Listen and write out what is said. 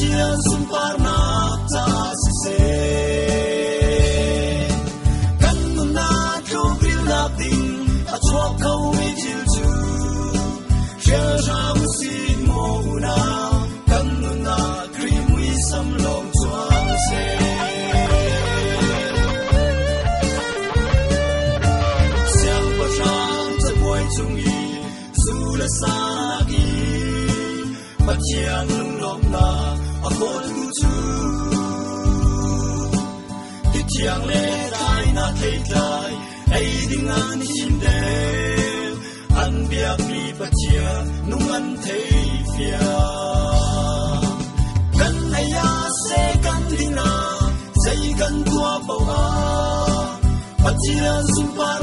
Pachian sumpar na ta se kan na tro grill na ding a chua kau me jil chu shel jam si mo na kan na cream wi sam long chuang se siang pa jam ta boy chung yi su la sa gi Pachian lung long na a khol tu chu Tiang le tai na thei tai ai ding an hin de an bia pi pachia nung an thei fia kan aya se kan dina sei kan tua pau a Pachian sumpar